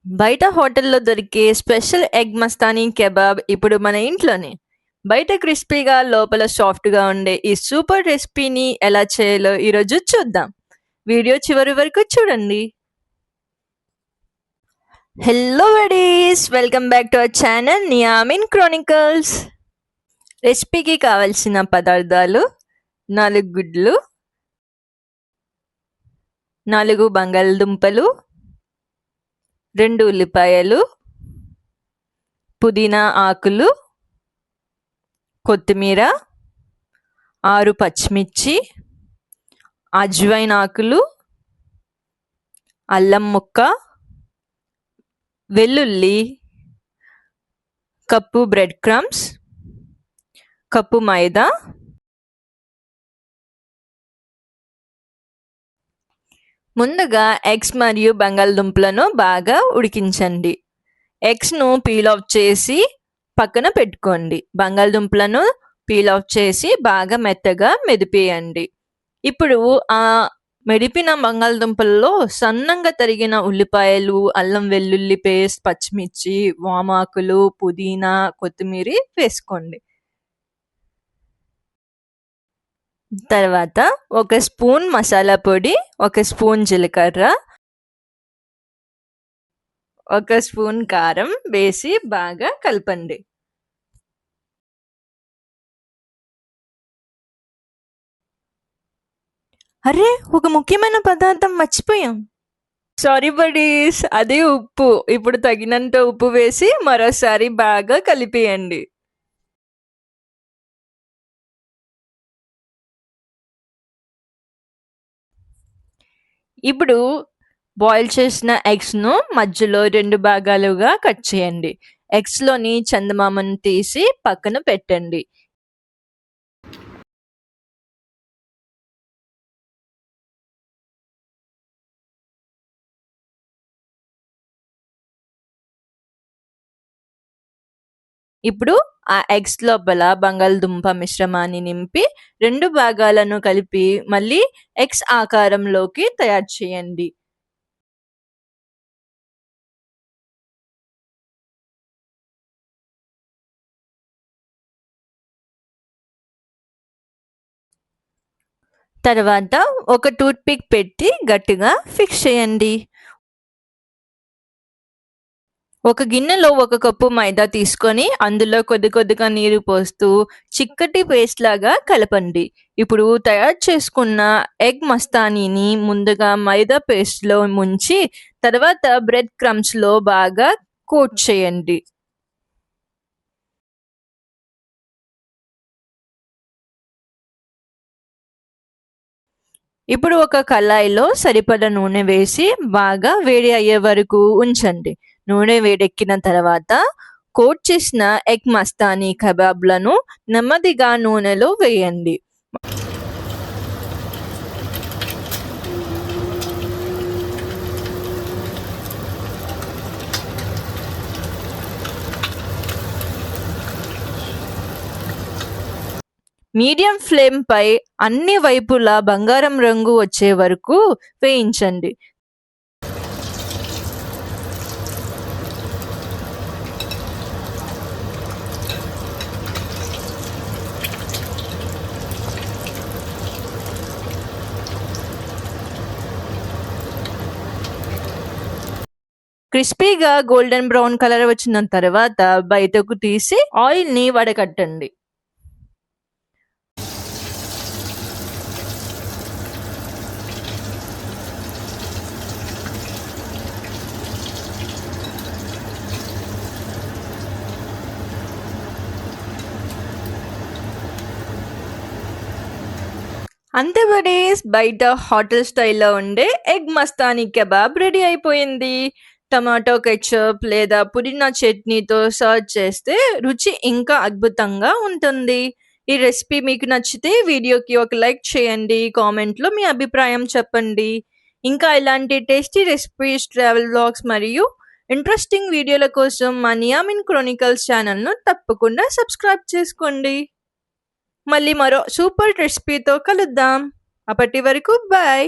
బయట హోటల్లో దొరికే స్పెషల్ ఎగ్ మస్తానీ కెబాబ్ ఇప్పుడు మన ఇంట్లోనే. బయట క్రిస్పీగా లోపల సాఫ్ట్గా ఉండే ఈ సూపర్ రెసిపీని ఎలా చేయాలో ఈరోజు చూద్దాం. వీడియో చివరి వరకు చూడండి. Hello ladies, welcome back to our channel నియామిన్ క్రానికల్స్. రెసిపీకి కావలసిన పదార్థాలు: 4 గుడ్లు, 4 బంగాళదుంపలు, 2 ఉల్లిపాయలు, పుదీనా ఆకులు, కొత్తిమీర, 6 పచ్చిమిర్చి, అజ్వైన్ ఆకులు, అల్లం ముక్క, వెల్లుల్లి, కప్పు బ్రెడ్ క్రమ్స్, కప్పు మైదా. ముందుగా ఎగ్స్ మరియు బంగాళదుంపలను బాగా ఉడికించండి. ఎగ్స్ను పీల్ ఆఫ్ చేసి పక్కన పెట్టుకోండి. బంగాళదుంపలను పీల్ ఆఫ్ చేసి బాగా మెత్తగా మెదిపేయండి. ఇప్పుడు ఆ మెదిపిన బంగాళదుంపల్లో సన్నంగా తరిగిన ఉల్లిపాయలు, అల్లం వెల్లుల్లి పేస్ట్, పచ్చిమిర్చి, వామాకులు, పుదీనా, కొత్తిమీర వేసుకోండి. తర్వాత 1 స్పూన్ మసాలా పొడి, 1 స్పూన్ జీలకర్ర, 1 స్పూన్ కారం వేసి బాగా కలపండి. అరే, ఒక ముఖ్యమైన పదార్థం మర్చిపోయాం. సారీ బడీస్, అదే ఉప్పు. ఇప్పుడు తగినంత ఉప్పు వేసి మరోసారి బాగా కలిపేయండి. ఇప్పుడు బాయిల్ చేసిన ఎగ్స్ను మధ్యలో 2 భాగాలుగా కట్ చేయండి. ఎగ్స్లోని చందమామను తీసి పక్కన పెట్టండి. ఇప్పుడు ఆ ఎగ్స్ లోపల బంగాళదుంప మిశ్రమాన్ని నింపి 2 భాగాలను కలిపి మళ్ళీ ఎగ్స్ ఆకారంలోకి తయారు చేయండి. తర్వాత ఒక టూత్ పిక్ పెట్టి గట్టిగా ఫిక్స్ చేయండి. ఒక గిన్నెలో 1 కప్పు మైదా తీసుకొని అందులో కొద్దిగా నీరు పోస్తూ చిక్కటి పేస్ట్ లాగా కలపండి. ఇప్పుడు తయారు చేసుకున్న ఎగ్ మస్తానీని ముందుగా మైదా పేస్ట్లో ముంచి తర్వాత బ్రెడ్ క్రమ్స్లో బాగా కోట్ చేయండి. ఇప్పుడు ఒక కళాయిలో సరిపడా నూనె వేసి బాగా వేడి అయ్యే వరకు ఉంచండి. నూనె వేడెక్కిన తర్వాత కోట్ చేసిన ఎగ్ మస్తానీ కబాబ్లను నెమ్మదిగా నూనెలో వేయండి. మీడియం ఫ్లేమ్ పై అన్ని వైపులా బంగారం రంగు వచ్చే వరకు వేయించండి. క్రిస్పీగా గోల్డెన్ బ్రౌన్ కలర్ వచ్చిన తర్వాత బయటకు తీసి ఆయిల్ని వడకట్టండి. అంతే బడీస్, బయట హోటల్ స్టైల్లో ఉండే ఎగ్ మస్తానీ కెబాబ్ రెడీ అయిపోయింది. టమాటో కెచప్ లేదా పుదీనా చట్నీతో సర్వ్ చేస్తే రుచి ఇంకా అద్భుతంగా ఉంటుంది. ఈ రెసిపీ మీకు నచ్చితే వీడియోకి ఒక లైక్ చేయండి, కామెంట్లో మీ అభిప్రాయం చెప్పండి. ఇంకా ఇలాంటి టేస్టీ రెసిపీస్, ట్రావెల్ వ్లాగ్స్ మరియు ఇంట్రెస్టింగ్ వీడియోల కోసం మా నియామిన్ క్రానికల్స్ ఛానల్ను తప్పకుండా సబ్స్క్రైబ్ చేసుకోండి. మళ్ళీ మరో సూపర్ రెసిపీతో కలుద్దాం. అప్పటి వరకు బాయ్.